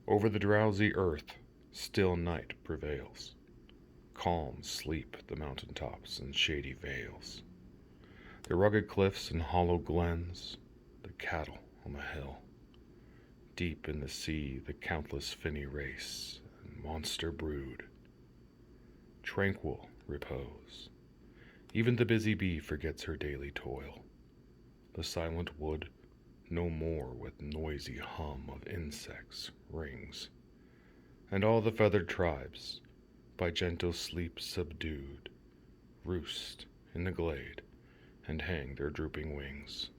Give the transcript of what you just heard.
Over the drowsy earth, still night prevails. Calm sleep the mountain tops and shady vales, the rugged cliffs and hollow glens, the cattle on the hill. Deep in the sea the countless finny race and monster brood. Tranquil repose. Even the busy bee forgets her daily toil. The silent wood no more with noisy hum of insects rings, and all the feathered tribes, by gentle sleep subdued, roost in the glade and hang their drooping wings.